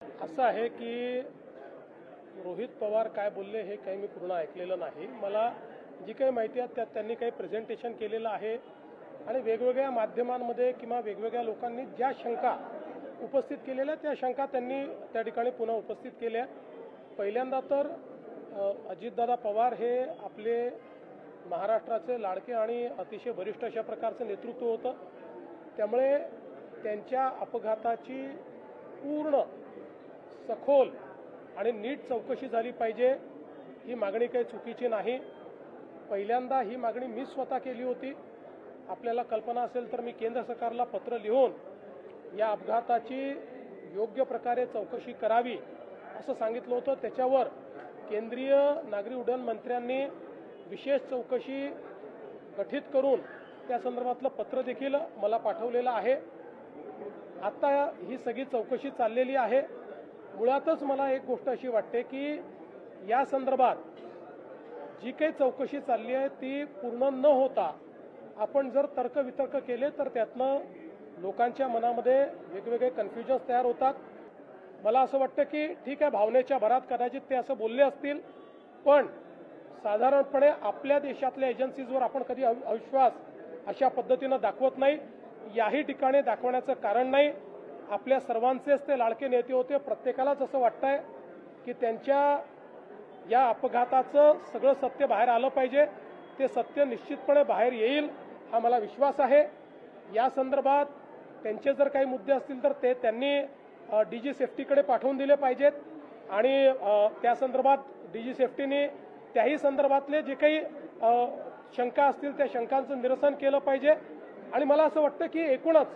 असं आहे की रोहित पवार काय बोलले हे काही मी पूर्ण ऐकलेलं नाही। मला जी काही माहिती आहे त्यात त्यांनी काही प्रेझेंटेशन केलेलं आहे आणि वेगवेगळ्या माध्यमांमध्ये किंवा वेगवेगळ्या लोकांनी ज्या शंका उपस्थित केलेल्या त्या शंका त्यांनी त्या ठिकाणी पुन्हा उपस्थित केल्या। पहिल्यांदा तर अजितदादा पवार हे आपले महाराष्ट्राचे लाडके आणि अतिशय वरिष्ठ अशा प्रकारचं नेतृत्व होतं, त्यामुळे त्यांच्या अपघाताची पूर्ण सखोल आणि नीट चौकशी झाली पाहिजे। ही मागणी काही चुकीची नाही। पहिल्यांदा ही मागणी मी स्वतः केली होती। आपल्याला कल्पना असेल तर मी केंद्र सरकारला पत्र लिहून या अपघाताची योग्य प्रकारे चौकशी करावी असं सांगितलं होतं। त्याच्यावर केंद्रीय नागरी उड्डाण मंत्र्यांनी विशेष चौकशी गठीत करून त्या संदर्भातलं पत्र देखील मला पाठवलेलं आहे। आता ही सगळी चौकशी चाललेली आहे। मुळातच मला एक गोष्ट अशी वाटते की या संदर्भात जी काही चौकशी चालली आहे ती पूर्ण न होता आपण जर तर्कवितर्क केले तर त्यातनं लोकांच्या मनामध्ये वेगवेगळे कन्फ्युजन्स तयार होतात। मला असं वाटतं की ठीक आहे, भावनेच्या भरात कदाचित ते असं बोलले असतील, पण साधारणपणे आपल्या देशातल्या एजन्सीजवर आपण कधी अविश्वास अशा पद्धतीनं दाखवत नाही। याही ठिकाणी दाखवण्याचं कारण नाही। आपल्या सर्वांचेच ते लाडके नेते होते। प्रत्येकालाच असं वाटतंय की त्यांच्या या अपघाताचं सगळं सत्य बाहेर आलं पाहिजे। ते सत्य निश्चितपणे बाहेर येईल हा मला विश्वास आहे। या संदर्भात त्यांचे जर काही मुद्दे असतील तर ते त्यांनी डीजी सेफ्टीकडे पाठवून दिले पाहिजेत आणि त्या संदर्भात डीजी सेफ्टीने त्याही संदर्भातले जे काही शंका असतील त्या शंकांचं निरसन केलं पाहिजे। आणि मला असं वाटतं की एकूणच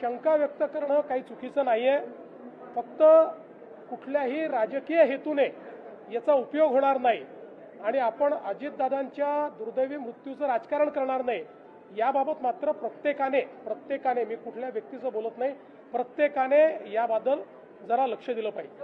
शंका व्यक्त करणं काही चुकीचं नाही आहे। फक्त कुठल्याही राजकीय हेतूने याचा उपयोग होणार नाही आणि आपण अजितदादांच्या दुर्दैवी मृत्यूचं राजकारण करणार नाही याबाबत मात्र प्रत्येकाने मी कुठल्या व्यक्तीचं बोलत नाही, प्रत्येकाने याबद्दल जरा लक्ष दिलं पाहिजे।